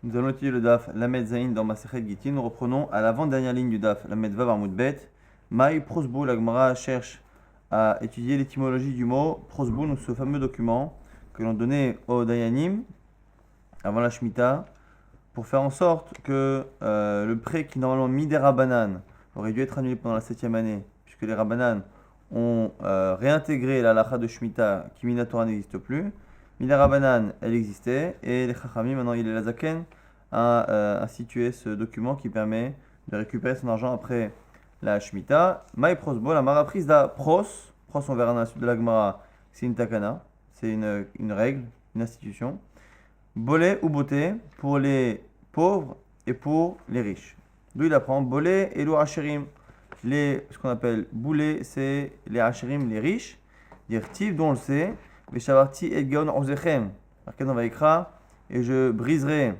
Nous allons étudier le DAF Lamed Zain dans Masechet Gittin. Nous reprenons à l'avant-dernière ligne du DAF Lamed Vav Amud Bet. Maï Prosbou, la Gemara cherche à étudier l'étymologie du mot Prosbou, donc ce fameux document que l'on donnait aux Dayanim avant la Shemitah pour faire en sorte que le prêt qui normalement Midé Rabbanan aurait dû être annulé pendant la 7e année, puisque les Rabbanan ont réintégré la lacha de Shemitah qui Minatora n'existe plus. Midé Rabbanan, elle existait, et les Chachamim, maintenant il est la Zaken, a institué ce document qui permet de récupérer son argent après la Shemitah. Maï Prosbo, la Mara prise da Pros, on verra dans la suite de la Gemara, c'est une takana, c'est une règle, une institution. Bolé ou beauté pour les pauvres et pour les riches. D'où il apprend Bolé et l'ou Hacherim. Ce qu'on appelle boulé, c'est les Hacherim, les riches. Dire Tiv, dont on le sait. Veshavarti et Gaon Ozechem. Marqué dans Vaikra. Et je briserai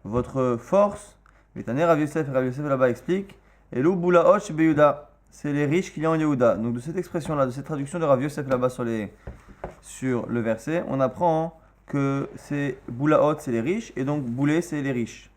votre force. Vetaner Rav Yosef là-bas explique. Et l'ou Boula Och Beyuda. C'est les riches qu'il y a en Yehuda. Donc de cette expression-là, de cette traduction de Rav Yosef là-bas sur le verset, on apprend que c'est Boulaot, c'est les riches, et donc Boulé, c'est les riches.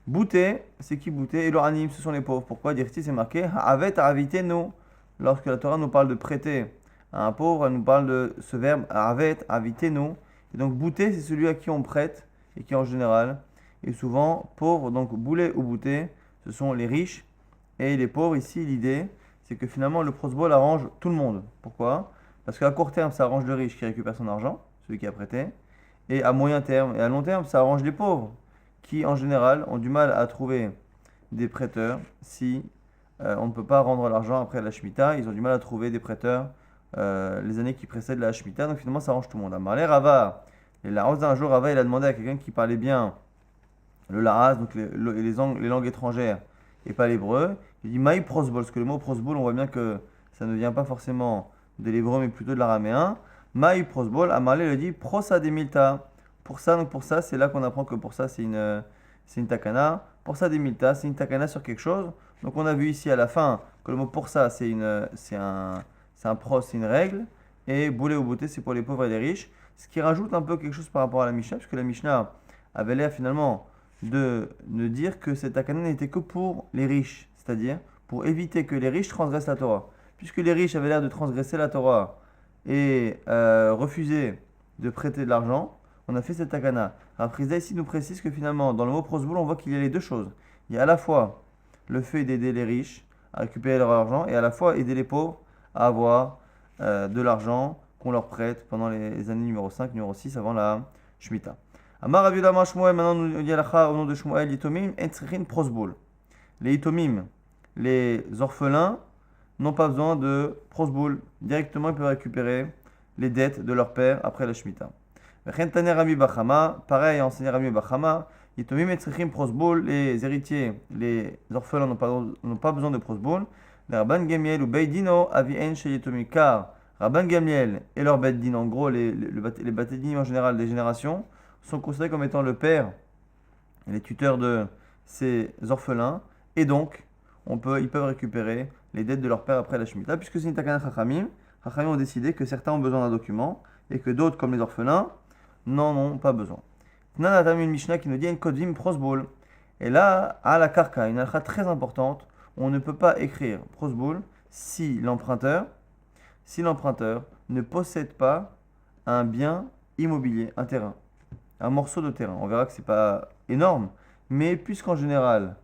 Bouté, c'est qui Bouté? Et l'Oranim, ce sont les pauvres. Pourquoi dire-t-il? C'est marqué Ha'avet Ha'avité nous. Lorsque la Torah nous parle de prêter à un pauvre, elle nous parle de ce verbe Ha'avet Ha'avité nous. Et donc Bouté, c'est celui à qui on prête, et qui en général est souvent pauvre. Donc Boulé ou Bouté, ce sont les riches. Et les pauvres, ici, l'idée, c'est que finalement le prosbol arrange tout le monde. Pourquoi? Parce qu'à court terme, ça arrange le riche qui récupère son argent, celui qui a prêté. Et à moyen terme et à long terme, ça arrange les pauvres qui, en général, ont du mal à trouver des prêteurs si on ne peut pas rendre l'argent après la Shemitah. Ils ont du mal à trouver des prêteurs les années qui précèdent la Shemitah. Donc finalement, ça arrange tout le monde. Amarlé Rava, et la d'un jour, Rava, il a demandé à quelqu'un qui parlait bien le Laraz, donc les langues étrangères, et pas l'hébreu. Il dit Maï prosbol, parce que le mot prosbol, on voit bien que ça ne vient pas forcément de l'hébreu, mais plutôt de l'araméen. Maï prosbol, Amarlé le dit prosa de milta. Pour ça, c'est là qu'on apprend que pour ça, c'est une takana. Pour ça, des milta, c'est une takana sur quelque chose. Donc on a vu ici à la fin que le mot pour ça, c'est un pros, c'est une règle. Et boulé ou beauté, c'est pour les pauvres et les riches. Ce qui rajoute un peu quelque chose par rapport à la Mishnah, puisque la Mishnah avait l'air finalement de dire que cette takana n'était que pour les riches, c'est-à-dire pour éviter que les riches transgressent la Torah. Puisque les riches avaient l'air de transgresser la Torah et refuser de prêter de l'argent, on a fait cette takana. Alors Prisda ici nous précise que finalement, dans le mot prosboul, on voit qu'il y a les deux choses. Il y a à la fois le fait d'aider les riches à récupérer leur argent et à la fois aider les pauvres à avoir de l'argent qu'on leur prête pendant les années numéro 5, numéro 6 avant la Shemitah. Amar Rav Yudah Amar Shmuel, maintenant nous dit halakha au nom de Shmuel, Yitomim en tzrichin prosboul. Les Yitomim, les orphelins, n'ont pas besoin de prosboul. Directement, ils peuvent récupérer les dettes de leur père après la Shemitah. Pareil, enseigné Rami Bachama, Yitomim et Tzrichim prosboul, les héritiers, les orphelins n'ont pas besoin de prosboul. Les Rabban Gamliel ou Beidino avien chez Yitomim, car Rabban Gamliel et leur Beidin, en gros les Beidin en général des générations, sont considérés comme étant le père et les tuteurs de ces orphelins, et donc ils peuvent récupérer les dettes de leur père après la Shemitah, puisque c'est une takana Chachamim. Chachamim ont décidé que certains ont besoin d'un document et que d'autres, comme les orphelins, n'en ont pas besoin. Tnan a une Mishnah qui nous dit une kodvim prosboul. Et là, à la karka, une halakha très importante, on ne peut pas écrire prosboul si l'emprunteur ne possède pas un bien immobilier, un terrain, un morceau de terrain. On verra que c'est pas énorme, mais puisqu'en général,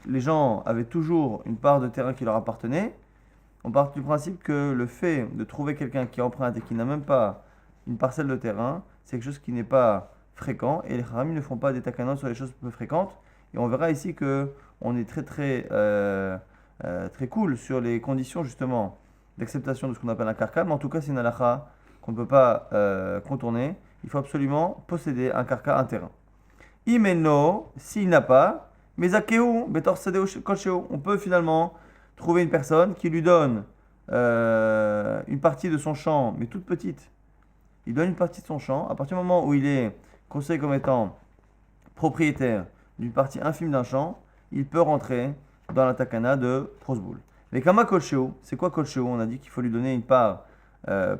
les gens avaient toujours une part de terrain qui leur appartenait, on part du principe que le fait de trouver quelqu'un qui emprunte et qui n'a même pas une parcelle de terrain, c'est quelque chose qui n'est pas fréquent, et les haramim ne font pas des takanas sur les choses peu fréquentes. Et on verra ici que on est très cool sur les conditions justement d'acceptation de ce qu'on appelle un karka, mais en tout cas c'est une halakha qu'on ne peut pas contourner. Il faut absolument posséder un karka, un terrain. Imeno, s'il n'a pas, mais akeu, betor sadeo kolsheo, on peut finalement trouver une personne qui lui donne une partie de son champ, mais toute petite. Il donne une partie de son champ. À partir du moment où il est considéré comme étant propriétaire d'une partie infime d'un champ, il peut rentrer dans la takana de prosboul. Les kama kolsheo, c'est quoi kolsheo? On a dit qu'il faut lui donner une part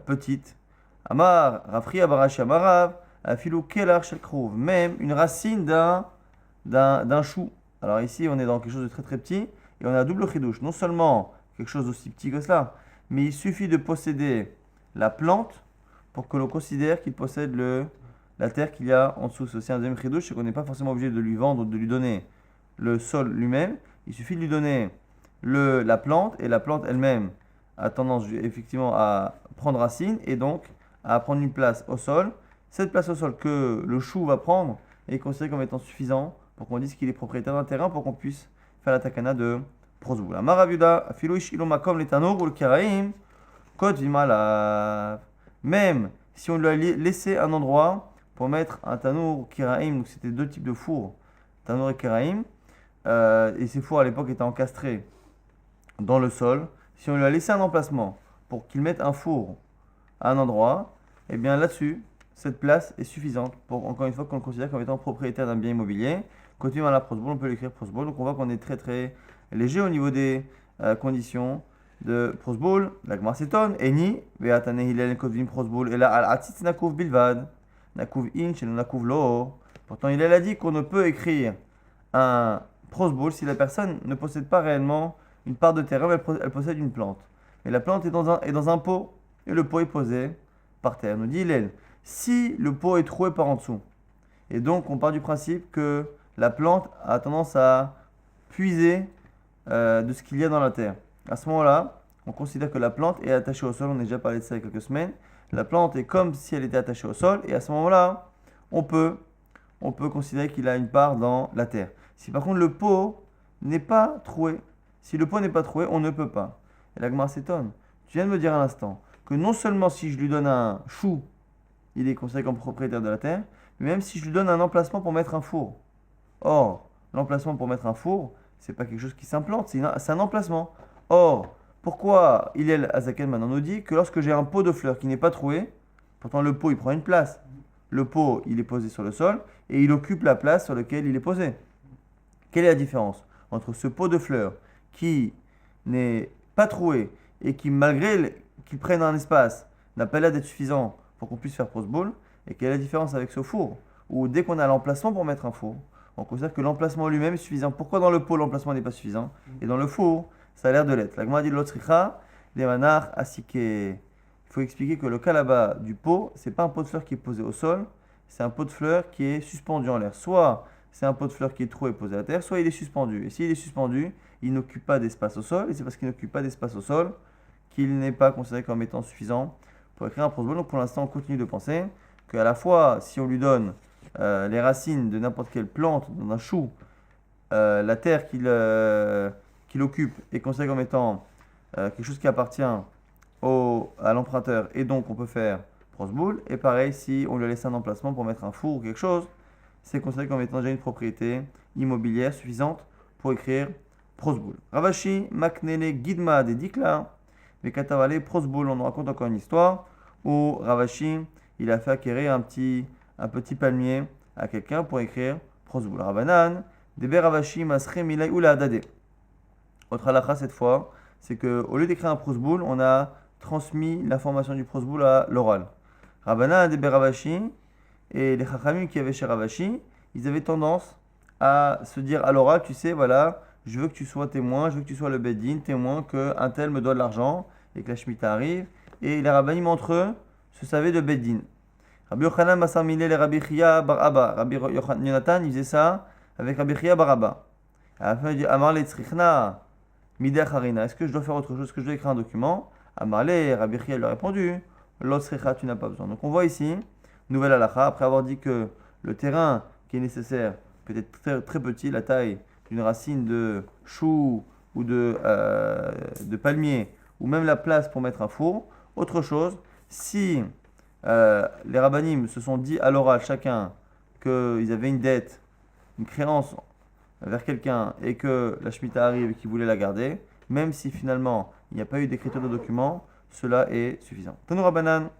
petite. Amar, Rafri, Abarashi, Amarav, Afilou kelar shel krouv, même une racine d'un chou. Alors ici, on est dans quelque chose de très très petit, et on a un double chidouche. Non seulement quelque chose d'aussi petit que cela, mais il suffit de posséder la plante pour que l'on considère qu'il possède la terre qu'il y a en dessous. C'est aussi un deuxième chidouche, c'est qu'on n'est pas forcément obligé de lui vendre ou de lui donner le sol lui-même. Il suffit de lui donner la plante, et la plante elle-même a tendance effectivement à prendre racine, et donc à prendre une place au sol. Cette place au sol que le chou va prendre est considérée comme étant suffisant pour qu'on dise qu'il est propriétaire d'un terrain pour qu'on puisse faire la takana de prosboul. Amar Rav Yehuda, afilu ishilo makom letanur ou le keraim, kot vimala. Même si on lui a laissé un endroit pour mettre un tanour ou keraim, donc c'était deux types de fours, tanour et keraim, et ces fours à l'époque étaient encastrés dans le sol. Si on lui a laissé un emplacement pour qu'il mette un four à un endroit, et bien là-dessus, cette place est suffisante pour, encore une fois, qu'on le considère comme étant propriétaire d'un bien immobilier. Continuons à la prosboul, on peut l'écrire prosboul. Donc on voit qu'on est très très léger au niveau des conditions de prosboul. La Gemara s'étonne. Eni, ve'atane hilel kotvim prosboul, et là al atzitz nakouv bilvad, nakouv in shel nakouv lo. Pourtant il a dit qu'on ne peut écrire un prosboul si la personne ne possède pas réellement une part de terrain, mais elle possède une plante. Et la plante est dans un pot, et le pot est posé par terre. Nous dit Hillel, si le pot est troué par en dessous, et donc on part du principe que la plante a tendance à puiser de ce qu'il y a dans la terre. À ce moment-là, on considère que la plante est attachée au sol. On a déjà parlé de ça il y a quelques semaines. La plante est comme si elle était attachée au sol, et à ce moment-là, on peut considérer qu'il a une part dans la terre. Si par contre le pot n'est pas troué, si le pot n'est pas troué, on ne peut pas. Et la Gemara s'étonne. Tu viens de me dire à l'instant que non seulement si je lui donne un chou, il est considéré comme propriétaire de la terre, mais même si je lui donne un emplacement pour mettre un four. Or, l'emplacement pour mettre un four, c'est pas quelque chose qui s'implante, c'est un emplacement. Or, pourquoi Hillel Azaken maintenant nous dit que lorsque j'ai un pot de fleurs qui n'est pas troué, pourtant le pot il prend une place. Le pot il est posé sur le sol et il occupe la place sur laquelle il est posé. Quelle est la différence entre ce pot de fleurs qui n'est pas troué et qui, malgré qu'il prenne un espace, n'a pas l'air d'être suffisant pour qu'on puisse faire prosboul, et quelle est la différence avec ce four où dès qu'on a l'emplacement pour mettre un four, on considère que l'emplacement lui-même est suffisant. Pourquoi dans le pot l'emplacement n'est pas suffisant et dans le four ça a l'air de l'être? La Gemara dit l'otricha, les manar asike. Il faut expliquer que le cas là-bas du pot, c'est pas un pot de fleurs qui est posé au sol, c'est un pot de fleurs qui est suspendu en l'air. Soit c'est un pot de fleurs qui est troué et posé à terre, soit il est suspendu. Et s'il est suspendu, il n'occupe pas d'espace au sol, et c'est parce qu'il n'occupe pas d'espace au sol qu'il n'est pas considéré comme étant suffisant pour écrire un prosboul. Donc pour l'instant, on continue de penser qu'à la fois, si on lui donne les racines de n'importe quelle plante, dans un chou, la terre qu'il occupe est considérée comme étant quelque chose qui appartient à l'emprunteur, et donc on peut faire prosboul. Et pareil, si on lui a laissé un emplacement pour mettre un four ou quelque chose, c'est considéré comme étant déjà une propriété immobilière suffisante pour écrire prosboul. Ravashi, Maknele, Gidma, des Dikla, mais Katavale, prosboul, on nous raconte encore une histoire où Ravashi, il a fait acquérir un petit palmier à quelqu'un pour écrire prosboul. Rabanan, Debe Ravashi, Masre, Milay, Oula, Adade. Autre halakha cette fois, c'est qu'au lieu d'écrire un prosboul, on a transmis l'information du prosboul à l'oral. Rabanan, Debe Ravashi, et les chachamim qui avaient chez Ravashi, ils avaient tendance à se dire à l'oral, tu sais, voilà, je veux que tu sois témoin, je veux que tu sois le beddin, témoin qu'un tel me doit de l'argent et que la shemitah arrive. Et les rabbinim entre eux se savaient de beddin. Rabbi Yochanan Massamile et Rabbi Chia bar Abba. Rabbi Yonatan, il faisait ça avec Rabbi Chia bar Abba. À la fin, il dit Amar le tzrichna mideh harina. Est-ce que je dois faire autre chose? Est-ce que je dois écrire un document? Amar le, Rabbi Chia lui a répondu Lo tzricha, tu n'as pas besoin. Donc on voit ici, nouvelle halakha, après avoir dit que le terrain qui est nécessaire peut être très, très petit, la taille d'une racine de chou ou de palmier, ou même la place pour mettre un four. Autre chose, si les rabbinim se sont dit à l'oral chacun qu'ils avaient une dette, une créance vers quelqu'un et que la shemitah arrive et qu'ils voulaient la garder, même si finalement il n'y a pas eu d'écriture de document, cela est suffisant. Tanu Rabbanan,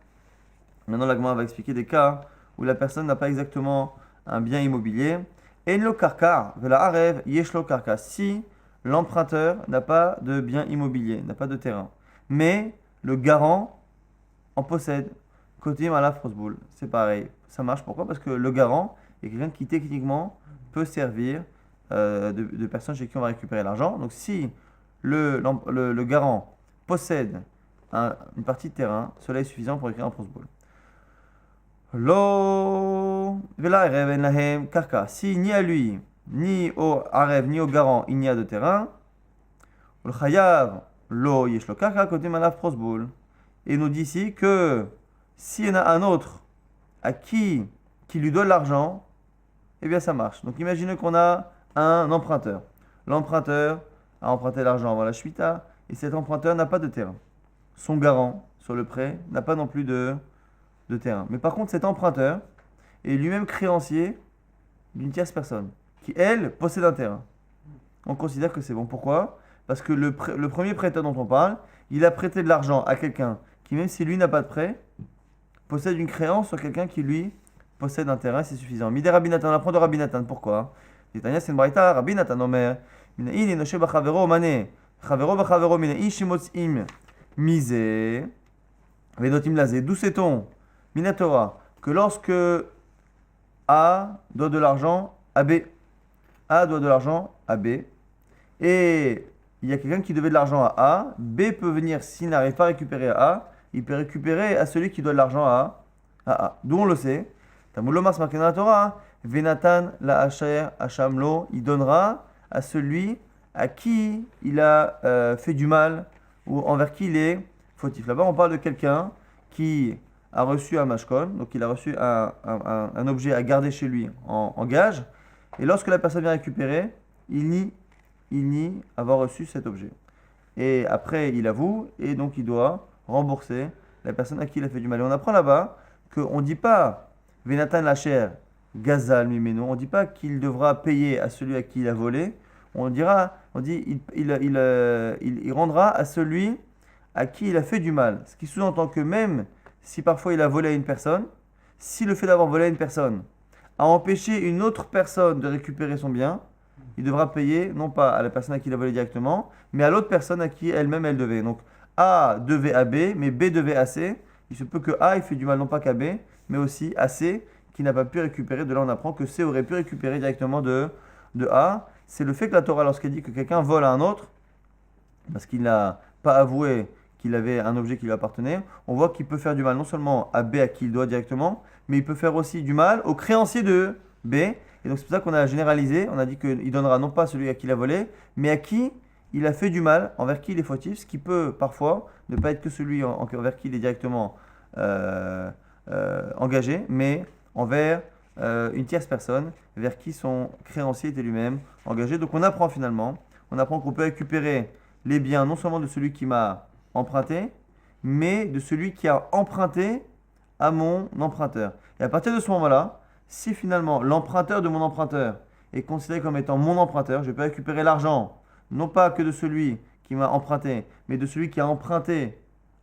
maintenant la Gemara va expliquer des cas où la personne n'a pas exactement un bien immobilier. Enlo karkar, vela arev, yeshlo karkar. Si l'emprunteur n'a pas de bien immobilier, n'a pas de terrain, mais le garant en possède. Kotim Alaf Prosboul. C'est pareil. Ça marche. Pourquoi? Parce que le garant est quelqu'un qui techniquement peut servir de personne chez qui on va récupérer l'argent. Donc si le garant possède une partie de terrain, cela est suffisant pour écrire un prosboul. Lo vela erev en lahem karka. Si ni à lui, ni au arev, ni au garant, il n'y a de terrain, le chayav lo yesh lo karka kotim alav prosboul. Et il nous dit ici que s'il y en a un autre à qui lui donne l'argent, eh bien ça marche. Donc imaginez qu'on a un emprunteur. L'emprunteur a emprunté l'argent avant la shmita et cet emprunteur n'a pas de terrain. Son garant sur le prêt n'a pas non plus de terrain. Mais par contre, cet emprunteur est lui-même créancier d'une tierce personne qui, elle, possède un terrain. On considère que c'est bon. Pourquoi? Parce que le premier prêteur dont on parle, il a prêté de l'argent à quelqu'un qui, même si lui n'a pas de prêt, possède une créance sur quelqu'un qui, lui, possède un terrain, c'est suffisant. Midé Rabbi Nathan, on apprend de Rabbi Nathan. Pourquoi? Tanya, c'est une braïta. Rabbi Nathan, Omer, Minaïn et Noshe Bachavero, Mané, Chavero Bachavero, Minaïn, Shimotzim, Misé, Vedotim Lazé. D'où sait-on, Minatora, que lorsque A doit de l'argent à B, A doit de l'argent à B, et il y a quelqu'un qui devait de l'argent à A, B peut venir, s'il n'arrive pas à récupérer à A, il peut récupérer à celui qui doit de l'argent à A. D'où on le sait. Tamulomas marqué dans la Torah, Venatan la Asher Hashamlo, il donnera à celui à qui il a fait du mal ou envers qui il est fautif. Là-bas, on parle de quelqu'un qui a reçu un mashkon, donc il a reçu un objet à garder chez lui en gage, et lorsque la personne vient récupérer, il nie avoir reçu cet objet. Et après, il avoue, et donc il doit rembourser la personne à qui il a fait du mal. Et on apprend là-bas qu'on ne dit pas Venatan Lacher Gazal Mimeno, on ne dit pas qu'il devra payer à celui à qui il a volé, on dit il rendra à celui à qui il a fait du mal. Ce qui sous-entend que même si parfois il a volé à une personne, si le fait d'avoir volé à une personne a empêché une autre personne de récupérer son bien, il devra payer non pas à la personne à qui il a volé directement, mais à l'autre personne à qui elle-même elle devait. Donc A devait à B, mais B devait à C. Il se peut que A ait fait du mal non pas qu'à B, mais aussi à C qui n'a pas pu récupérer. De là on apprend que C aurait pu récupérer directement de A. C'est le fait que la Torah, lorsqu'elle dit que quelqu'un vole à un autre, parce qu'il n'a pas avoué qu'il avait un objet qui lui appartenait, on voit qu'il peut faire du mal non seulement à B à qui il doit directement, mais il peut faire aussi du mal au créancier de B. Et donc c'est pour ça qu'on a généralisé, on a dit qu'il donnera non pas à celui à qui il a volé, mais à qui il a fait du mal, envers qui il est fautif, ce qui peut parfois ne pas être que celui envers qui il est directement engagé, mais envers une tierce personne vers qui son créancier était lui-même engagé. Donc on apprend qu'on peut récupérer les biens non seulement de celui qui m'a emprunté, mais de celui qui a emprunté à mon emprunteur. Et à partir de ce moment-là, si finalement l'emprunteur de mon emprunteur est considéré comme étant mon emprunteur, je peux récupérer l'argent, non pas que de celui qui m'a emprunté, mais de celui qui a emprunté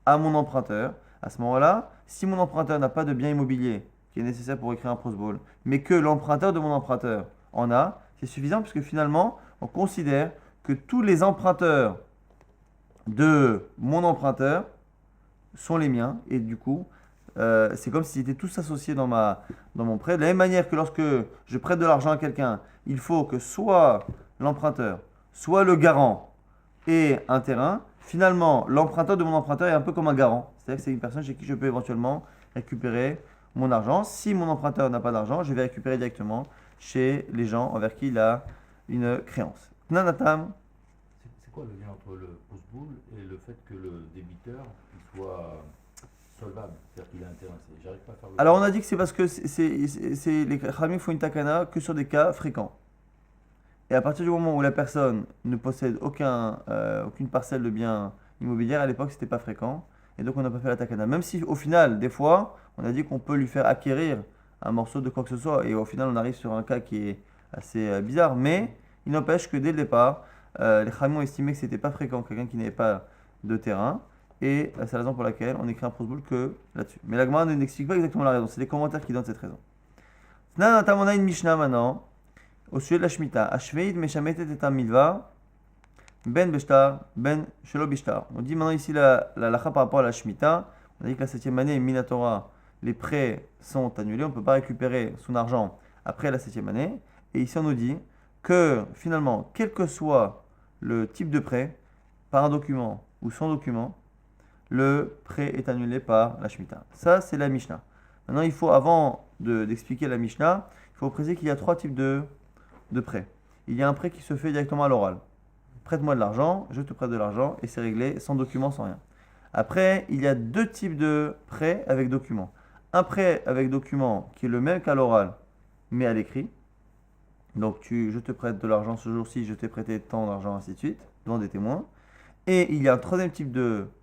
à mon emprunteur. À ce moment-là, si mon emprunteur n'a pas de bien immobilier qui est nécessaire pour écrire un prosboul, mais que l'emprunteur de mon emprunteur en a, c'est suffisant puisque finalement, on considère que tous les emprunteurs de mon emprunteur sont les miens et du coup, c'est comme s'ils étaient tous associés dans mon prêt. De la même manière que lorsque je prête de l'argent à quelqu'un, il faut que soit l'emprunteur, soit le garant ait un terrain. Finalement, l'emprunteur de mon emprunteur est un peu comme un garant. C'est-à-dire que c'est une personne chez qui je peux éventuellement récupérer mon argent. Si mon emprunteur n'a pas d'argent, je vais récupérer directement chez les gens envers qui il a une créance. Nanatam. C'est quoi le lien entre le postboule et le fait que le débiteur il soit solvable, c'est-à-dire qu'il est intéressé? J'arrive pas à faire le. Alors on a dit que c'est parce que les Khamim font une takana que sur des cas fréquents. Et à partir du moment où la personne ne possède aucune parcelle de bien immobilier, à l'époque c'était pas fréquent, et donc on n'a pas fait la takana. Même si au final, des fois, on a dit qu'on peut lui faire acquérir un morceau de quoi que ce soit, et au final on arrive sur un cas qui est assez bizarre, mais il n'empêche que dès le départ, les Khamim ont estimé que c'était pas fréquent, quelqu'un qui n'avait pas de terrain, et c'est la raison pour laquelle on écrit un prosboul que là-dessus. Mais la Gemara n'explique pas exactement la raison, c'est les commentaires qui donnent cette raison. On a une Mishnah maintenant, au sujet de la Shemitah. Ashveit meshametet et milva, ben beshtar, ben shelo beshtar. On dit maintenant ici la lacha par rapport à la Shemitah. On a dit que la 7e année est Minatora les prêts sont annulés, on ne peut pas récupérer son argent après la 7e année. Et ici, on nous dit que finalement, quel que soit le type de prêt, par un document ou sans document, le prêt est annulé par la Shemitah. Ça, c'est la Mishnah. Maintenant, il faut, avant d'expliquer la Mishnah, il faut préciser qu'il y a 3 types de prêts. Il y a un prêt qui se fait directement à l'oral. Prête-moi de l'argent, je te prête de l'argent, et c'est réglé, sans document, sans rien. Après, il y a 2 types de prêts avec document. Un prêt avec document qui est le même qu'à l'oral, mais à l'écrit. Donc, je te prête de l'argent ce jour-ci, je t'ai prêté tant d'argent, ainsi de suite, devant des témoins. Et il y a un troisième type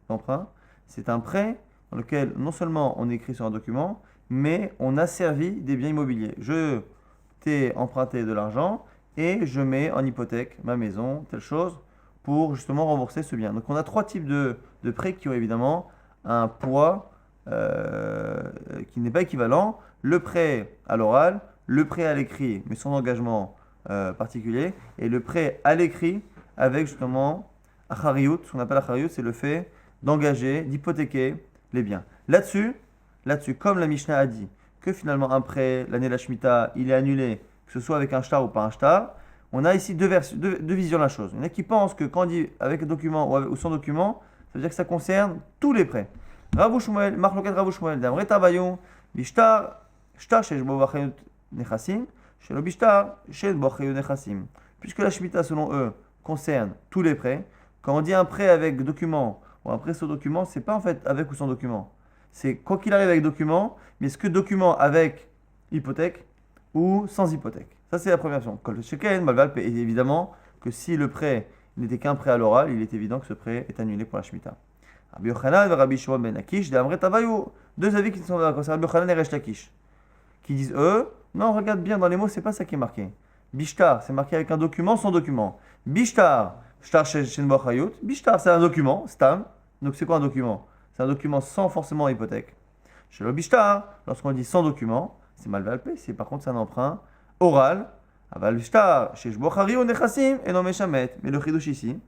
d'emprunt, c'est un prêt dans lequel non seulement on écrit sur un document, mais on a servi des biens immobiliers. Je t'ai emprunté de l'argent et je mets en hypothèque ma maison, telle chose, pour justement rembourser ce bien. Donc on a 3 types de prêts qui ont évidemment un poids qui n'est pas équivalent. Le prêt à l'oral, le prêt à l'écrit, mais sans engagement particulier, et le prêt à l'écrit avec justement achariyut. Ce qu'on appelle achariyut, c'est le fait d'engager, d'hypothéquer les biens. Là-dessus, comme la Mishnah a dit que finalement un prêt, l'année de la Shemitah, il est annulé, que ce soit avec un shtar ou pas un shtar, on a ici deux visions de la chose. Il y en a qui pensent que quand on dit avec un document ou sans document, ça veut dire que ça concerne tous les prêts. Rav Shmuel, Marloket Rav Shmuel, Damre Tavayon, Bishtar, Shtar Shesh Bo Bachayut Nechassim, Shelo Bishtar, Shesh Bo Bachayut Nechassim. Puisque la Shemitah, selon eux, concerne tous les prêts, quand on dit un prêt avec document ou un prêt sans document, c'est pas en fait avec ou sans document. C'est quoi qu'il arrive avec document, mais est-ce que document avec hypothèque ou sans hypothèque? Ça, c'est la première option. Et évidemment que si le prêt n'était qu'un prêt à l'oral, il est évident que ce prêt est annulé pour la Shemitah. Rabbi Yochanan et Rabbi Shimon ben Lakish, deux avis qui sont d'accord. C'est Rabbi Yochanan et Resh Lakish, qui disent eux, non, regarde bien dans les mots, c'est pas ça qui est marqué. Bishtar, c'est marqué avec un document, sans document. Bishtar, Shtar Shen Bochayut. Bishtar, c'est un document, Stam. Donc c'est quoi un document? C'est un document sans forcément hypothèque. Chez le Bishtar, lorsqu'on dit sans document, c'est malvalpé. C'est par contre c'est un emprunt oral. Aval Bishtar, chez Shbochari ou Nechassim et non Meshamet. Mais le chidouche ici,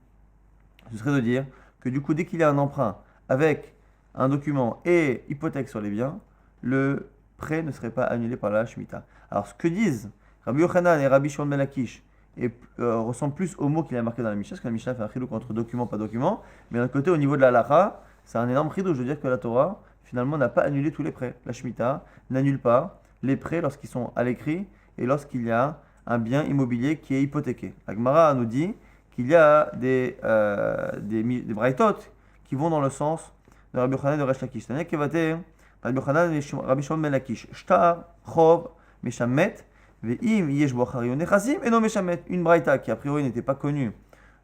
ce serait de dire que du coup, dès qu'il y a un emprunt avec un document et hypothèque sur les biens, le prêt ne serait pas annulé par la Shemitah. Alors ce que disent Rabbi Yochanan et Rabbi Shimon ben Lakish ressemble plus au mot qu'il a marqué dans la Mishnah, parce que la Mishnah fait un chidouche entre document, pas document. Mais d'un côté, au niveau de la halakha, c'est un énorme chidouche. Je veux dire que la Torah, finalement, n'a pas annulé tous les prêts. La Shemitah n'annule pas les prêts lorsqu'ils sont à l'écrit et lorsqu'il y a un bien immobilier qui est hypothéqué. La Gemara nous dit qu'il y a des braïtot qui vont dans le sens de Rabbi Yochanan et de Resh Lakish. C'est-à-dire qu'il va dire Rabbi Yochanan et Rabbi Shimon ben Lakish. Shtar, chov, meshamet, ve'im yesh bo acharion nechassim et non meshamet. Une braïta qui a priori n'était pas connue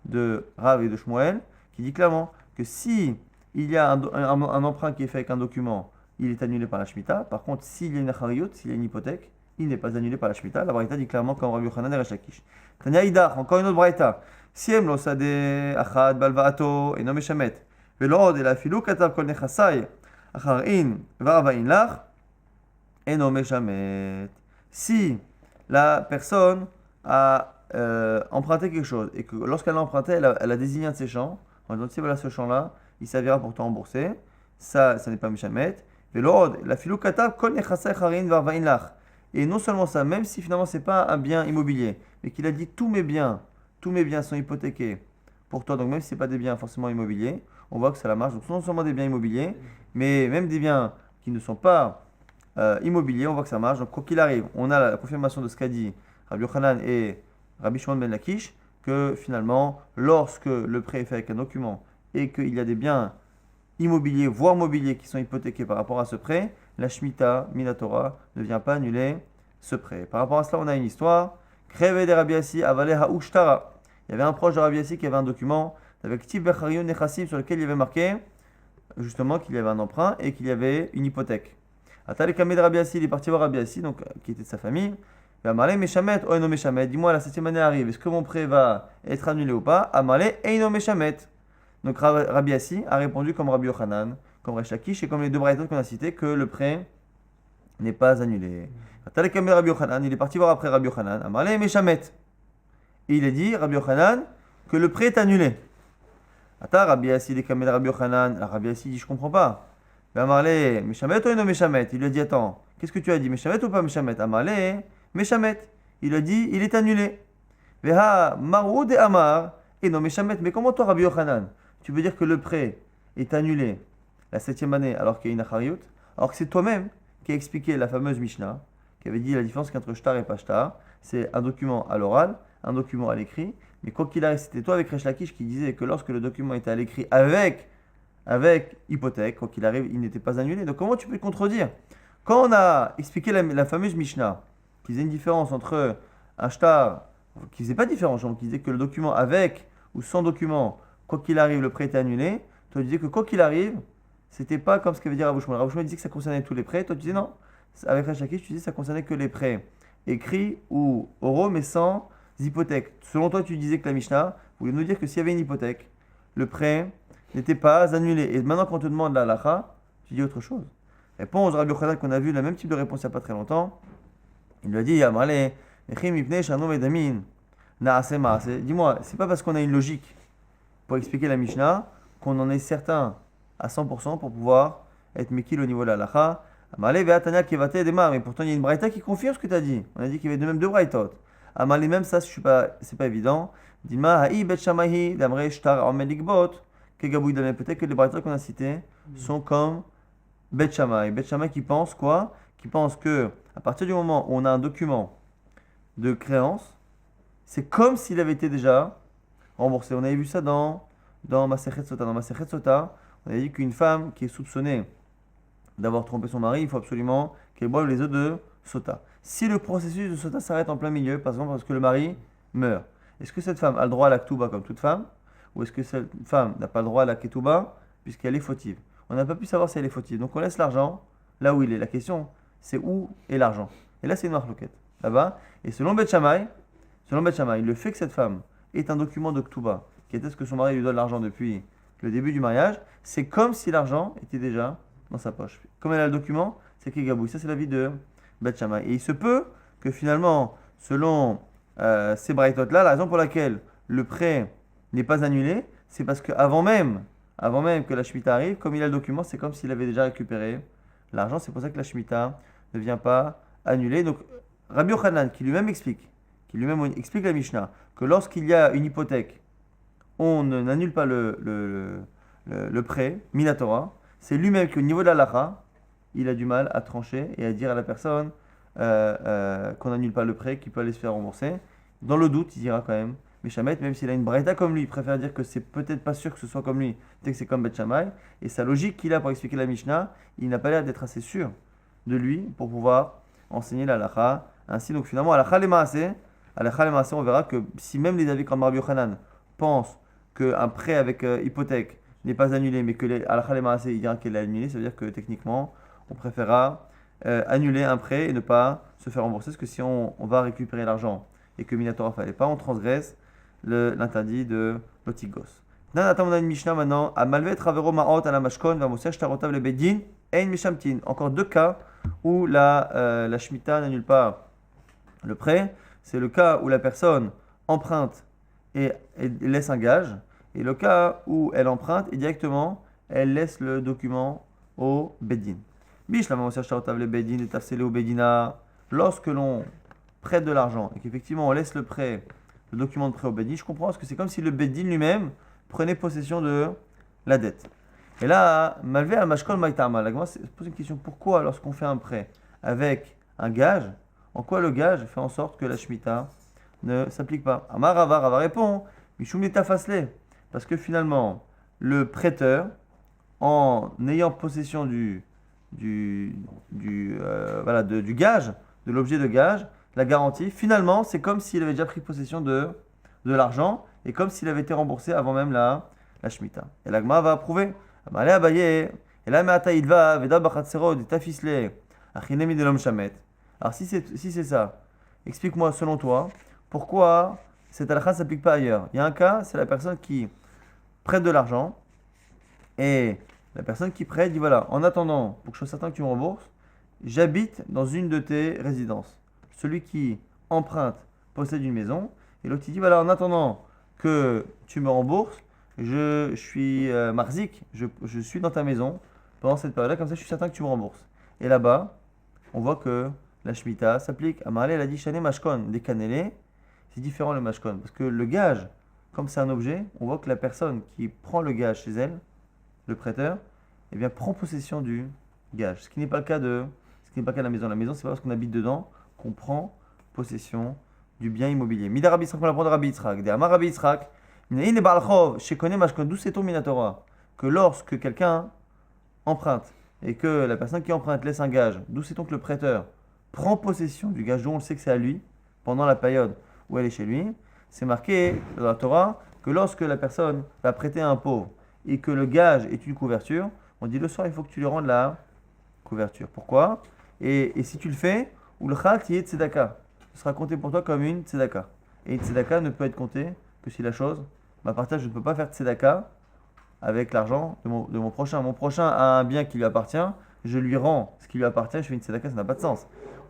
de Rav et de Shmuel, qui dit clairement que si il y a un emprunt qui est fait avec un document, il est annulé par la Shemitah. Par contre, s'il y a une achariyut, s'il y a une hypothèque, il n'est pas annulé par la Shemitah. La braïta dit clairement comme Rabbi Yochanan et Resh Lakish. Tanya Idach, encore une autre braïta. Si em lo sade achad balvaato et non meshamet, ve'lo de la filou katav kol nechasai acharin varvain lach et non meshamet. Si la personne a emprunté quelque chose et que lorsqu'elle a emprunté, elle a désigné un de ses champs, en disant si voilà ce champ-là, il s'avérera pour te rembourser, ça n'est pas meshamet. Ve'lo la filou katav kol nechasai acharin varvain lach. Et non seulement ça, même si finalement c'est pas un bien immobilier, mais qu'il a dit tous mes biens sont hypothéqués pour toi, donc même si c'est pas des biens forcément immobiliers, on voit que ça la marche. Donc non seulement des biens immobiliers, mais même des biens qui ne sont pas immobiliers, on voit que ça marche. Donc quoi qu'il arrive, on a la confirmation de ce qu'a dit Rabbi Yochanan et Rabbi Shimon ben Lakish, que finalement, lorsque le prêt est fait avec un document et qu'il y a des biens immobiliers, voire mobiliers, qui sont hypothéqués par rapport à ce prêt, la Shemitah, Minatora, ne vient pas annuler ce prêt. Par rapport à cela, on a une histoire. Kreve de Rabbi Yassi, avale ha'ushtara. Il y avait un proche de Rabbi Yassi qui avait un document avec Tib Becharion Nechassim sur lequel il y avait marqué justement qu'il y avait un emprunt et qu'il y avait une hypothèque. Atale Kameh de Rabbi Yassi, il est parti voir Rabbi Yassi, donc qui était de sa famille. Amalé Meshamet, Oeno Meshamet. Dis-moi, la 7e année arrive, est-ce que mon prêt va être annulé ou pas? Amalé Eino Meshamet. Donc Rabbi Yassi a répondu comme Rabbi Yochanan, comme Resh Lakish et comme les deux braïtot qu'on a cités, que le prêt n'est pas annulé. Rabbi Yochanan, il est parti voir après Rabbi Yochanan, Amalé Meshamet. Et il a dit, Rabbi Yochanan, que le prêt est annulé. Rabbi Yassi, Rabbi Yochanan, Rabbi Yassi dit, je comprends pas. Amarle, Meshamet ou non Meshamet? Il lui a dit, attends, qu'est-ce que tu as dit, Meshamet ou pas Meshamet? Amarle, Meshamet. Il a dit, il est annulé. Veha Maroud et Amar, et non Meshamet. Mais comment toi, Rabbi Yochanan, tu veux dire que le prêt est annulé la 7e année alors qu'il y a une achariout, alors que c'est toi-même qui a expliqué la fameuse Mishnah, qui avait dit la différence qu'entre shtar et pas shtar, c'est un document à l'oral, un document à l'écrit, mais quoi qu'il arrive, c'était toi avec Resh Lakish qui disait que lorsque le document était à l'écrit avec hypothèque, quoi qu'il arrive, il n'était pas annulé. Donc comment tu peux le contredire? Quand on a expliqué la fameuse Mishnah, qui faisait une différence entre un shtar, qui faisait pas de différence, genre, qui disait que le document avec ou sans document, quoi qu'il arrive, le prêt était annulé, toi tu disais que quoi qu'il arrive, c'était pas comme ce qu'avait dit Rav Shmuel. Rav Shmuel disait que ça concernait tous les prêts, toi tu disais non. Avec Resh Lakish, tu disais que ça concernait que les prêts écrits ou oraux, mais sans hypothèque. Selon toi, tu disais que la Mishnah voulait nous dire que s'il y avait une hypothèque, le prêt n'était pas annulé. Et maintenant, quand on te demande la halakha, tu dis autre chose. Réponse Rabbi Yochanan qu'on a vu le même type de réponse il n'y a pas très longtemps. Il lui a dit Amarle, dis-moi, c'est pas parce qu'on a une logique pour expliquer la Mishnah qu'on en est certain à 100% pour pouvoir être mekil au niveau de la halakha. Amarle ve'atanya kevate demar, mais pourtant il y a une braïta qui confirme ce que tu as dit. On a dit qu'il y avait de même deux braïtot. Amarle, même ça, c'est pas évident. Dima ha'i bet shamahi damre shtar omed likbot. Peut-être que les braïtot qu'on a cités sont comme Bet Shammai. Bet Shammai qui pense quoi? Qui pense que à partir du moment où on a un document de créance, c'est comme s'il avait été déjà remboursé. On avait vu ça dans Masechet Sota. Dans Masechet Sota, on avait dit qu'une femme qui est soupçonnée d'avoir trompé son mari, il faut absolument qu'elle boive les eaux de Sota. Si le processus de Sota s'arrête en plein milieu, par exemple parce que le mari meurt, est-ce que cette femme a le droit à la Ketouba comme toute femme? Ou est-ce que cette femme n'a pas le droit à la Ketouba puisqu'elle est fautive? On n'a pas pu savoir si elle est fautive. Donc on laisse l'argent là où il est. La question, c'est où est l'argent? Et là, c'est une marloquette. Là-bas. Et selon Bet Shammai, le fait que cette femme ait un document de Ketouba, qui atteste que son mari lui donne l'argent depuis le début du mariage, c'est comme si l'argent était déjà dans sa poche. Comme elle a le document, c'est Kegabouille. Ça, c'est l'avis de Bet Shammai. Et il se peut que finalement, selon ces braïtotes-là, la raison pour laquelle le prêt n'est pas annulé, c'est parce qu'avant même que la Shemitah arrive, comme il a le document, c'est comme s'il avait déjà récupéré l'argent. C'est pour ça que la Shemitah ne vient pas annulée. Donc, Rabbi Yochanan, qui lui-même explique la Mishnah, que lorsqu'il y a une hypothèque, on n'annule pas le prêt, Minatora, c'est lui-même qu'au niveau de la halakha, il a du mal à trancher et à dire à la personne qu'on n'annule pas le prêt, qu'il peut aller se faire rembourser. Dans le doute, il dira quand même Meshamet, même s'il a une braïta comme lui, il préfère dire que c'est peut-être pas sûr que ce soit comme lui, peut-être que c'est comme Bet Shammai. Et sa logique qu'il a pour expliquer la Mishnah, il n'a pas l'air d'être assez sûr de lui pour pouvoir enseigner la halakha. Ainsi, donc finalement, halakha le maaseh, on verra que si même les avis comme Rabbi Yochanan pensent qu'un prêt avec hypothèque n'est pas annulé, mais que halakha le maaseh, il dira qu'elle est annulée, ça veut dire que techniquement, on préférera annuler un prêt et ne pas se faire rembourser, parce que si on va récupérer l'argent et que Minatora fallait pas, on transgresse l'interdit de l'otigos. On a une Mishnah maintenant. À Malvet Ravero Maot à la Mashkon, va Moshe Tarotav le Bedin, et une Mishamtin. Encore deux cas où la Shemitah n'annule pas le prêt. C'est le cas où la personne emprunte et laisse un gage, et le cas où elle emprunte et directement elle laisse le document au Bedin. Bish la Moshe Tarotav le Bedin est tafselé au Bedina. Lorsque l'on prête de l'argent et qu'effectivement on laisse le document de prêt au Bedin, je comprends parce que c'est comme si le Bedin lui-même prenait possession de la dette. Et là, malvé al mashkol maïtama, la Gemara se pose une question, pourquoi lorsqu'on fait un prêt avec un gage, en quoi le gage fait en sorte que la Shemitah ne s'applique pas? Amar Rava répond, Mishum l'étafasle, parce que finalement, le prêteur, en ayant possession du gage, de l'objet de gage, la garantie, finalement, c'est comme s'il avait déjà pris possession de l'argent et comme s'il avait été remboursé avant même la Shemitah. Et l'Agma va approuver. Amalé Abaye, et là, Meata Idva, Veda Bachatserod, Tafisle, Achinemi de l'homme Shamet. Alors, si c'est ça, explique-moi, selon toi, pourquoi cette halakha ne s'applique pas ailleurs. Il y a un cas, c'est la personne qui prête de l'argent et la personne qui prête dit voilà, en attendant, pour que je sois certain que tu me rembourses, j'habite dans une de tes résidences. Celui qui emprunte possède une maison, et l'autre il dit voilà, en attendant que tu me rembourses, je suis marzik, je suis dans ta maison, pendant cette période-là, comme ça je suis certain que tu me rembourses. Et là-bas, on voit que la Shemitah s'applique. Amarle, elle a dit Shane Mashkon, des cannelés, c'est différent le Mashkon. Parce que le gage, comme c'est un objet, on voit que la personne qui prend le gage chez elle, le prêteur, eh bien, prend possession du gage. Ce qui n'est pas le cas de la maison. La maison, c'est pas parce qu'on habite dedans qu'on prend possession du bien immobilier. Mida Rabbi Yitzhak, on apprend de Rabbi Yitzhak. De Amar Rabbi Yitzhak, Minaïne Balchov, Shekone Mashkon, d'où c'est ton Minatora que lorsque quelqu'un emprunte et que la personne qui emprunte laisse un gage, d'où c'est donc le prêteur prend possession du gage dont on le sait que c'est à lui pendant la période où elle est chez lui, c'est marqué dans la Torah que lorsque la personne va prêter à un pauvre et que le gage est une couverture, on dit le soir il faut que tu lui rendes la couverture. Pourquoi et si tu le fais, ou le chal qui est tzedaka, ce sera compté pour toi comme une tzedaka. Et une tzedaka ne peut être comptée que si la chose m'appartient. Je ne peux pas faire tzedaka avec l'argent de mon prochain. Mon prochain a un bien qui lui appartient, je lui rends ce qui lui appartient, je fais une tzedaka, ça n'a pas de sens.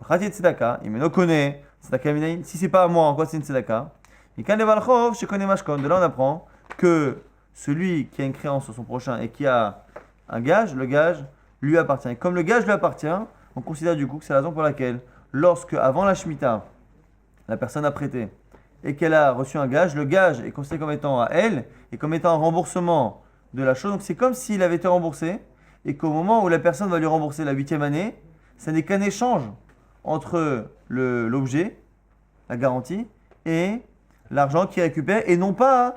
Chal qui est tzedaka, il me connaît, tzedaka minayin, si c'est pas à moi, en quoi c'est une tzedaka? Et quand les valchov, je connais mashkon, de là on apprend que celui qui a une créance sur son prochain et qui a un gage, le gage lui appartient. Et comme le gage lui appartient, on considère du coup que c'est la raison pour laquelle, lorsque, avant la Shemitah, la personne a prêté et qu'elle a reçu un gage, le gage est considéré comme étant à elle et comme étant un remboursement de la chose. Donc c'est comme s'il avait été remboursé et qu'au moment où la personne va lui rembourser la 8e année, ça n'est qu'un échange entre l'objet, la garantie, et l'argent qu'il récupère et non pas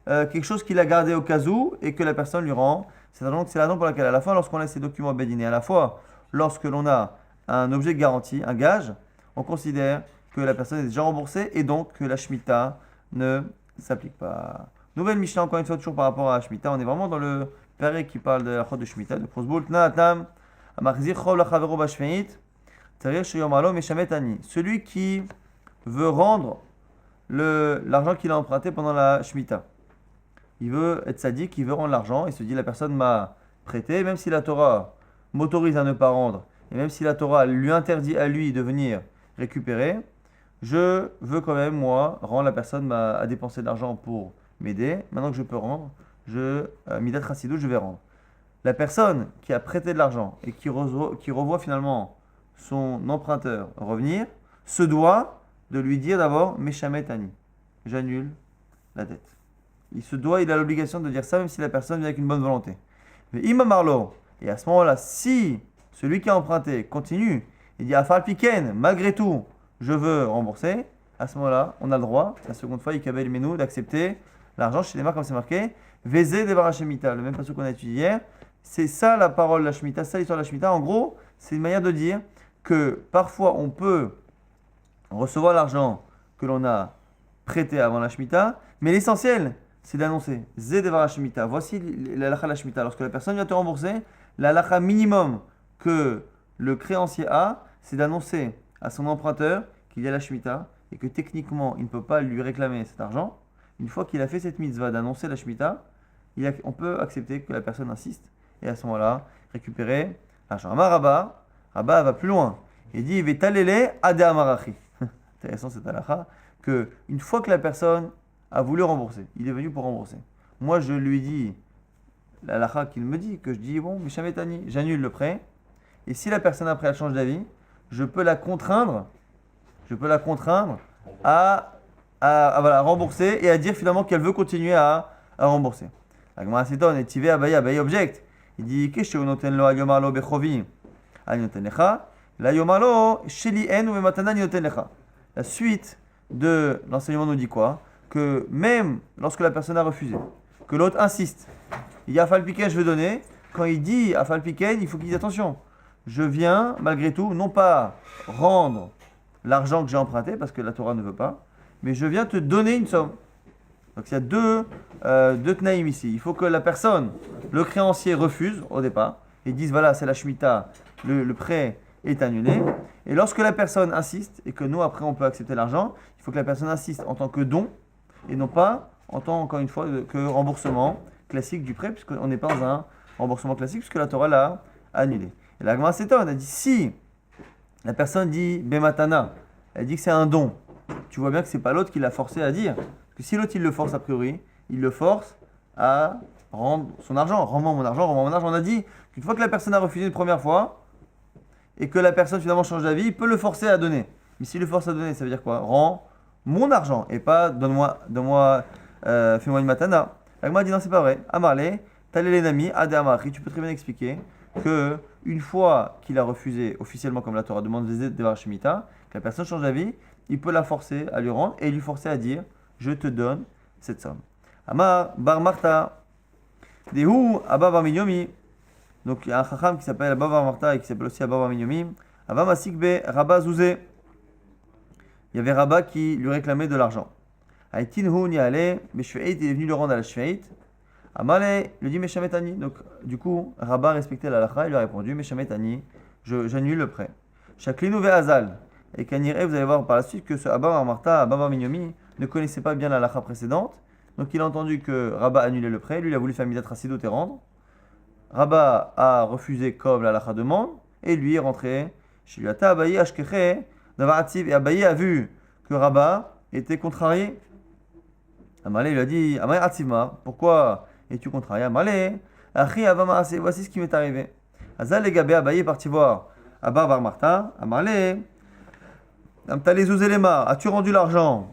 quelque chose qu'il a gardé au cas où et que la personne lui rend. C'est la raison pour laquelle, à la fois, lorsqu'on a ces documents bédinés, à la fois, lorsque l'on a un objet de garantie, un gage, on considère que la personne est déjà remboursée et donc que la Shemitah ne s'applique pas. Nouvelle Mishnah, encore une fois, toujours par rapport à la Shemitah. On est vraiment dans le péré qui parle de la chod de Shemitah, de Prosboul. Celui qui veut rendre l'argent qu'il a emprunté pendant la Shemitah. Il veut être sadique, il veut rendre l'argent, il se dit la personne m'a prêté, même si la Torah m'autorise à ne pas rendre, et même si la Torah lui interdit à lui de venir récupérer, je veux quand même, moi, rendre la personne à dépenser de l'argent pour m'aider. Maintenant que je peux rendre, Midat Chassidut, je vais rendre. La personne qui a prêté de l'argent et qui revoit finalement son emprunteur revenir, se doit de lui dire d'abord Meshamet Ani, j'annule la dette. Il a l'obligation de dire ça même si la personne vient avec une bonne volonté. Mais Imam Marlo, et à ce moment-là, si celui qui a emprunté continue, il dit Afal Piken, malgré tout, je veux rembourser, à ce moment-là, on a le droit, la seconde fois, Ikabel Menou, d'accepter l'argent chez les marques comme c'est marqué, Vezé Devar Shemitah, le même passage qu'on a étudié hier. C'est ça la parole de la Shemitah, c'est ça l'histoire de la Shemitah. En gros, c'est une manière de dire que parfois on peut recevoir l'argent que l'on a prêté avant la Shemitah, mais l'essentiel, c'est d'annoncer Zé Devar Shemitah. Voici la lacha de la Shemitah. Lorsque la personne vient te rembourser, la lacha minimum que le créancier a, c'est d'annoncer à son emprunteur qu'il y a la Shemitah et que techniquement, il ne peut pas lui réclamer cet argent. Une fois qu'il a fait cette mitzvah d'annoncer la Shemitah, on peut accepter que la personne insiste et à ce moment-là, récupérer l'argent. Rabba va plus loin. Il dit Vetalele ade amarachi. Intéressant cette halakha, que une fois que la personne a voulu rembourser, il est venu pour rembourser. Moi, je lui dis la halakha qu'il me dit, que je dis bon, Mishametani, j'annule le prêt. Et si la personne après elle change d'avis, je peux la contraindre à voilà, rembourser et à dire finalement qu'elle veut continuer à rembourser. La Gemara s'étonne et Tivé Abaye objecte. Il dit Qu'est-ce que noten lo ayomalo bechovi noten lecha la yomalo sheli en ou matana noten lecha. La suite de l'enseignement nous dit quoi? Que même lorsque la personne a refusé, que l'autre insiste, il y a falpiken, je veux donner. Quand il dit à falpiken, il faut qu'il dise attention. Je viens malgré tout non pas rendre l'argent que j'ai emprunté parce que la Torah ne veut pas, mais je viens te donner une somme. Donc il y a deux tnaïm ici. Il faut que la personne, le créancier, refuse au départ et dise voilà, c'est la Shemitah, le prêt est annulé. Et lorsque la personne insiste et que nous après on peut accepter l'argent, il faut que la personne insiste en tant que don et non pas en tant, encore une fois, que remboursement classique du prêt, puisqu'on n'est pas dans un remboursement classique, puisque la Torah l'a annulé. Et la Gemara s'étonne, elle dit si la personne dit Bematana, elle dit que c'est un don, tu vois bien que c'est pas l'autre qui l'a forcé à dire. Que si l'autre il le force a priori, il le force à rendre son argent. Rends-moi mon argent, rends-moi mon argent. On a dit Une fois que la personne a refusé une première fois, et que la personne finalement change d'avis, il peut le forcer à donner. Mais s'il le force à donner, ça veut dire quoi? Rends mon argent, et pas fais-moi une matana. L'agma dit non, c'est pas vrai. Amarle, talé les nami, ade amari, tu peux très bien expliquer que une fois qu'il a refusé officiellement, comme la Torah demande, devar shemita, que la personne change d'avis, il peut la forcer à lui rendre et lui forcer à dire je te donne cette somme. Amar bar Marta, dehu abba bar minyomi. Donc il y a un chacham qui s'appelle Abba bar Marta et qui s'appelle aussi Abba bar minyomi. Abba masikbe Rabba zouzé. Il y avait Rabba qui lui réclamait de l'argent. Aïtin hu ni ale, Meshveit, il est venu le rendre à la Shveit. Amale, il lui dit Meshametani. Donc, du coup, Rabba respectait la lacha, il lui a répondu Meshametani, j'annule le prêt. Shaklinu ve Azal. Et Kanire, vous allez voir par la suite que ce Abba bar Marta, Abba bar Minyomi, ne connaissait pas bien la lacha précédente. Donc, il a entendu que Rabba annulait le prêt, lui, il a voulu faire Midat Rasidot et rendre. Rabba a refusé comme la lacha demande, et lui est rentré chez lui. Ata Abaye Ashkeche, Davarativ, et Abaye a vu que Rabba était contrarié. Amalé lui a dit Amay Atzima, pourquoi es-tu contrarié? Amalé, Achi Avamaase, voici ce qui m'est arrivé. Azal et Gabé Abaye est parti voir Abba bar Marta. Amalé, Amtale Zouzelema, as-tu rendu l'argent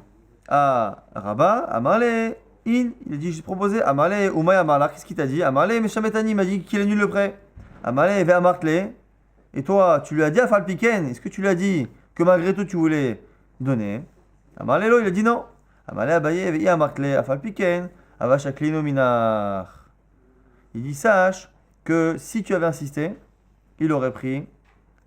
à Rabba? Amalé, il a dit j'ai proposé. Amalé, Oumay Amala, qu'est-ce qu'il t'a dit? Amalé, Meshametani m'a dit qu'il annule le prêt. Amalé, Ve Amartle, et toi, tu lui as dit à Falpiken, est-ce que tu lui as dit que malgré tout tu voulais donner? Amalé, il a dit non. Amalé Abaye veille à Marclé, à Falpiken, à Vachaklino Minar. Il dit sache que si tu avais insisté, il aurait pris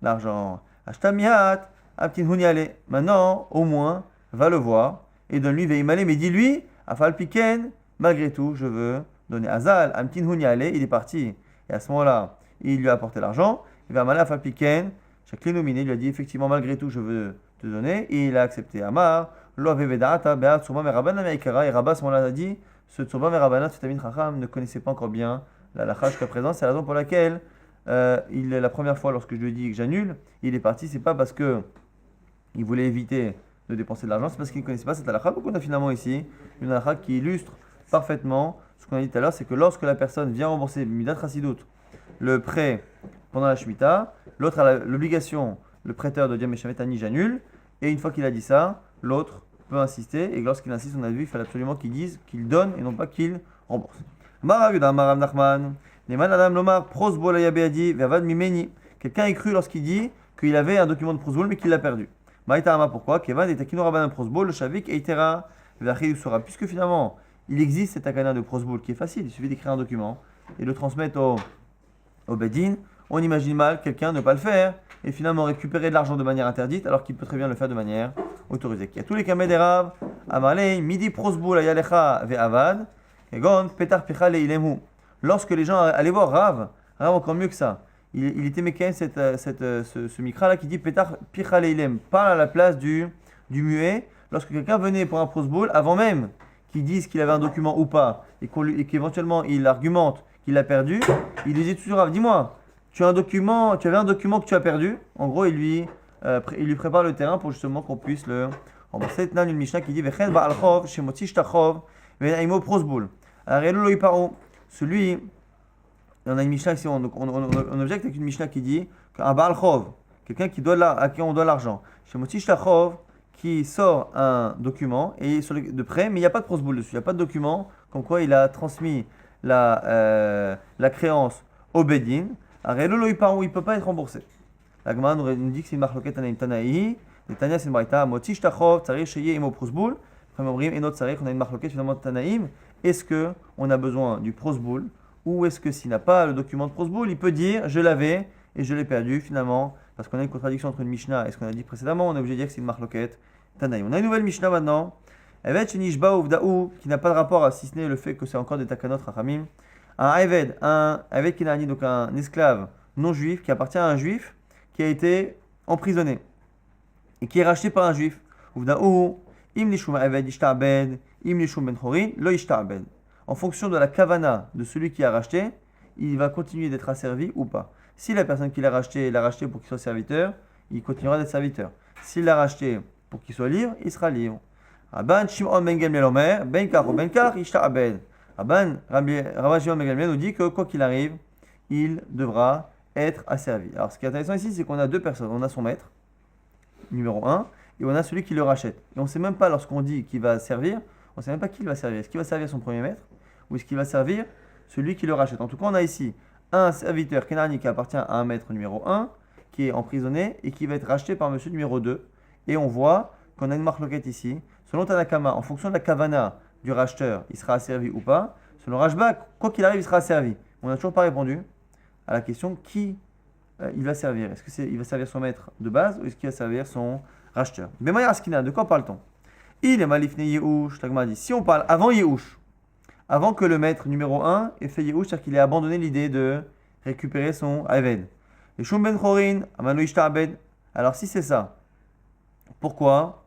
l'argent. Ashta mihat, aptin hunyale. Maintenant, au moins, va le voir et donne-lui veimale, mais dis-lui, à Falpiken, malgré tout, je veux donner. Azal, amtin hunyale, il est parti. Et à ce moment-là, il lui a apporté l'argent. Il va aller à Falpiken, Shaklino Miné, il lui a dit effectivement, malgré tout, je veux te donner. Et il a accepté. Amar. Et Rabba à ce moment-là a dit ce Tsurba Merabana, ce Tamid Chacham ne connaissait pas encore bien la lacha jusqu'à présent. C'est la raison pour laquelle la première fois, lorsque je lui ai dit que j'annule, il est parti. C'est pas parce que il voulait éviter de dépenser de l'argent, c'est parce qu'il ne connaissait pas cette lacha. Donc on a finalement ici une lacha qui illustre parfaitement ce qu'on a dit tout à l'heure, c'est que lorsque la personne vient rembourser Midat Chasidut, le prêt pendant la Shemitah, l'autre a l'obligation, le prêteur, de dire Meshametani, j'annule. Et une fois qu'il a dit ça, l'autre peut insister, et lorsqu'il insiste, on a vu, il fallait absolument qu'il dise qu'il donne et non pas qu'il rembourse. Quelqu'un est cru lorsqu'il dit qu'il avait un document de prosbol mais qu'il l'a perdu. Pourquoi? Puisque finalement, il existe cet akana de prosbol qui est facile, il suffit d'écrire un document et le transmettre au Bedin. On imagine mal quelqu'un ne pas le faire et finalement récupérer de l'argent de manière interdite alors qu'il peut très bien le faire de manière autorisée. Il y a tous les kameh des Rav, Amalei, Midi prosboul ayalecha ve avad, egon petar picha leilemu. Lorsque les gens allaient voir Rav encore mieux que ça, il était mécain ce mikra là qui dit petar picha leilem, parle à la place du muet. Lorsque quelqu'un venait pour un prosboul, avant même qu'il dise qu'il avait un document ou pas et qu'éventuellement il argumente qu'il l'a perdu, il disait toujours Rav, dis-moi. Tu avais un document que tu as perdu. En gros, il lui prépare le terrain pour justement qu'on puisse le rembourser. Maintenant, une Mishnah qui dit Vechen ba'al chov shemotzi shtachov ve'naimo prosboul. Arelu lo yiparo. Celui, on a une Mishnah ici, on objecte avec une Mishnah qui dit qu'un ba'al chov, quelqu'un à qui on doit l'argent, shemotzi shtachov, qui sort un document et de prêt, mais il n'y a pas de prosboul dessus, il n'y a pas de document comme quoi il a transmis la créance au Bedin. Il ne peut pas être remboursé. La Gemara nous dit que c'est une marloquette Tanaïm Tanaï. Les Tania, c'est une braïta. Moti shtachov, tsarich sheye imo prosboul. Premier brim, et notre tsarich, on a une marloquette finalement de Tanaïm. Est-ce qu'on a besoin du prosboul ou est-ce que s'il n'a pas le document de prosboul, il peut dire je l'avais et je l'ai perdu finalement parce qu'on a une contradiction entre une Mishnah et ce qu'on a dit précédemment. On est obligé de dire que c'est une marloquette Tanaïm. On a une nouvelle Mishnah maintenant. Evet shenishba uvda'u, qui n'a pas de rapport à si ce n'est le fait que c'est encore des takanot rachamim. Un Eved Kinani, donc un esclave non juif qui appartient à un juif qui a été emprisonné et qui est racheté par un juif. En fonction de la kavana de celui qui a racheté, il va continuer d'être asservi ou pas. Si la personne qui l'a racheté pour qu'il soit serviteur, il continuera d'être serviteur. S'il l'a racheté pour qu'il soit libre, il sera libre. Rabban Shimon ben Gamliel Omer, ben kar ishta abed. Rabban Shimon ben Gamliel nous dit que quoi qu'il arrive, il devra être asservi. Alors, ce qui est intéressant ici, c'est qu'on a deux personnes. On a son maître, numéro 1, et on a celui qui le rachète. Et on ne sait même pas, lorsqu'on dit qu'il va servir, on ne sait même pas qui il va servir. Est-ce qu'il va servir son premier maître ou est-ce qu'il va servir celui qui le rachète? En tout cas, on a ici un serviteur Kenani qui appartient à un maître numéro 1, qui est emprisonné et qui va être racheté par monsieur numéro 2. Et on voit qu'on a une marque loquette ici. Selon Tanakama, en fonction de la kavana du racheteur, il sera asservi ou pas. Selon Rashbag, quoi qu'il arrive, il sera asservi. On n'a toujours pas répondu à la question qui il va servir. Est-ce qu'il va servir son maître de base ou est-ce qu'il va servir son racheteur? Bemaya Askina, de quoi parle-t-on? Il est malifne Yehush, l'agma dit. Si on parle avant Yehush, avant que le maître numéro 1 ait fait Yehush, c'est-à-dire qu'il ait abandonné l'idée de récupérer son Aved. Et Shum ben Chorin, Amano Ishta Abed. Alors si c'est ça, pourquoi,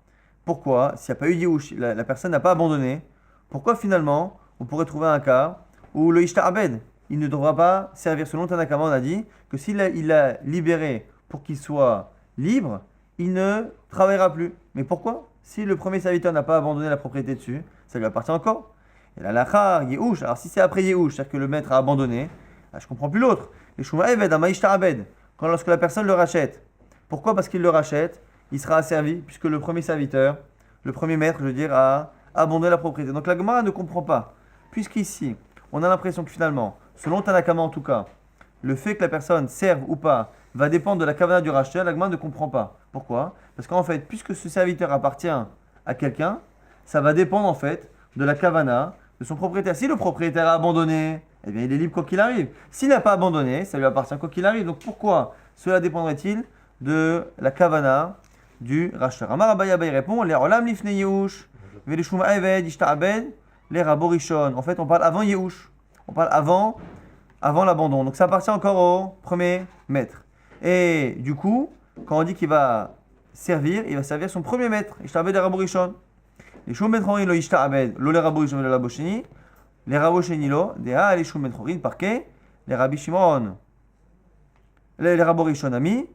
s'il n'y a pas eu Yehush, la personne n'a pas abandonné, pourquoi finalement on pourrait trouver un cas où le Ishta Abed, il ne devra pas servir? Selon Tanakama, on a dit que s'il l'a libéré pour qu'il soit libre, il ne travaillera plus. Mais pourquoi? Si le premier serviteur n'a pas abandonné la propriété dessus, ça lui appartient encore. Et la lachar, Yehush, alors si c'est après Yehush, c'est-à-dire que le maître a abandonné, là, je ne comprends plus l'autre. Les Shuma Eved, Amaishta Abed, lorsque la personne le rachète. Pourquoi? Parce qu'il le rachète, il sera asservi, puisque le premier serviteur, le premier maître, je veux dire, a abandonné la propriété. Donc la Gemara ne comprend pas. Puisqu'ici, on a l'impression que finalement, selon Tanakama en tout cas, le fait que la personne serve ou pas va dépendre de la kavana du racheteur, la Gemara ne comprend pas. Pourquoi? Parce qu'en fait, puisque ce serviteur appartient à quelqu'un, ça va dépendre en fait de la kavana de son propriétaire. Si le propriétaire a abandonné, eh bien il est libre quoi qu'il arrive. S'il n'a pas abandonné, ça lui appartient quoi qu'il arrive. Donc pourquoi cela dépendrait-il de la kavana du racheteur? Amar Abaye répond, les olam lifne Yehush, les shuma eved, ishta abed, les raborishon. En fait, on parle avant Yehush. On parle avant l'abandon. Donc ça appartient encore au premier maître. Et du coup, quand on dit qu'il va servir, il va servir son premier maître. Ishta abed, les raborishon. Les shum ben chorin lo ishta abed, lo les raborishon le labosheni. Les rabosheni lo, dea les shum ben chorin, parquet. Les rabbi Shimon, les raborishon ami.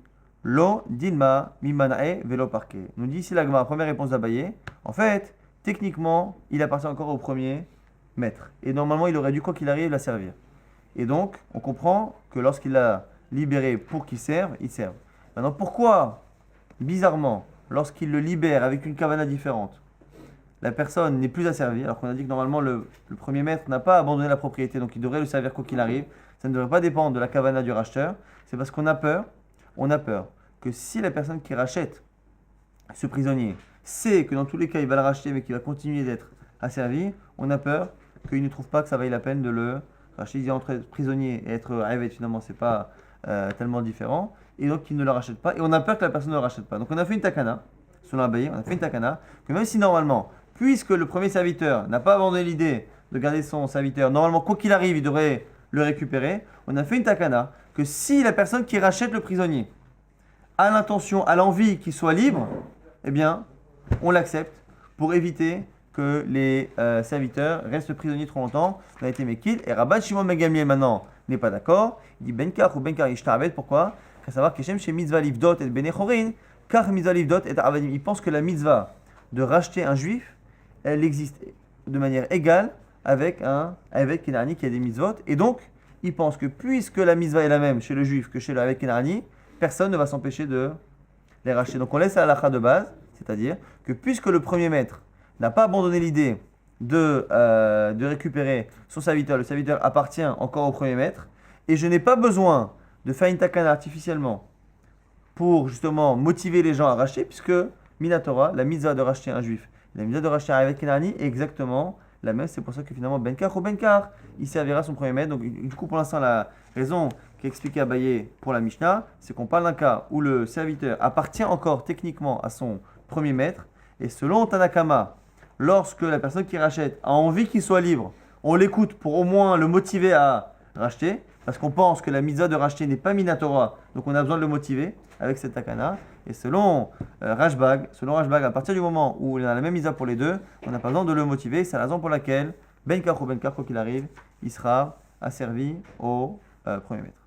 Lo dilma mimanae velo parquet. Nous dit ici la Gemara, première réponse d'Abaye. En fait, techniquement, il appartient encore au premier maître. Et normalement, il aurait dû, quoi qu'il arrive, la servir. Et donc, on comprend que lorsqu'il l'a libéré pour qu'il serve, il serve. Maintenant, pourquoi, bizarrement, lorsqu'il le libère avec une kavana différente, la personne n'est plus asservie, alors qu'on a dit que normalement, le premier maître n'a pas abandonné la propriété, donc il devrait le servir quoi qu'il arrive. Ça ne devrait pas dépendre de la kavana du racheteur. C'est parce qu'on a peur que si la personne qui rachète ce prisonnier sait que dans tous les cas il va le racheter mais qu'il va continuer d'être asservi, on a peur qu'il ne trouve pas que ça vaille la peine de le racheter. Entre être prisonnier et être Aved, finalement c'est pas tellement différent, et donc il ne le rachète pas, et on a peur que la personne ne le rachète pas. Donc on a fait une takana, selon Abaye, on a fait une takana, que même si normalement, puisque le premier serviteur n'a pas abandonné l'idée de garder son serviteur, normalement quoi qu'il arrive il devrait le récupérer, on a fait une takana, que si la personne qui rachète le prisonnier a l'intention, a l'envie qu'il soit libre, eh bien, on l'accepte pour éviter que les serviteurs restent prisonniers trop longtemps. On a été Mekil, et Rabban Shimon ben Gamliel maintenant n'est pas d'accord. Il dit Benkar ou Benkar Ishta Abed, pourquoi? À savoir que chez mitzvah livdot et benechorin, car mitzvah livdot et avadim. Il pense que la mitzvah de racheter un juif, elle existe de manière égale avec Kenani qui a des mitzvot, et donc, il pense que puisque la mitzvah est la même chez le juif que chez le avec Kenani, personne ne va s'empêcher de les racheter. Donc on laisse la halakha de base, c'est-à-dire que puisque le premier maître n'a pas abandonné l'idée de récupérer son serviteur, le serviteur appartient encore au premier maître, et je n'ai pas besoin de faire une takana artificiellement pour justement motiver les gens à racheter, puisque Minatora, la mitzvah de racheter un juif, la mitzvah de racheter un avec Kenani est exactement la même. C'est pour ça que finalement Benkar ou Benkar, il servira son premier maître. Donc du coup pour l'instant la raison qui est expliquée à Abaye pour la Mishnah, c'est qu'on parle d'un cas où le serviteur appartient encore techniquement à son premier maître, et selon Tanakama, lorsque la personne qui rachète a envie qu'il soit libre, on l'écoute pour au moins le motiver à racheter, parce qu'on pense que la mitzvah de racheter n'est pas minatora, donc on a besoin de le motiver avec cette takana. Et selon Rashbag, à partir du moment où il a la même mitzvah pour les deux, on n'a pas besoin de le motiver. C'est la raison pour laquelle Benkar ou Benkar, quoi qu'il arrive, il sera asservi au premier maître.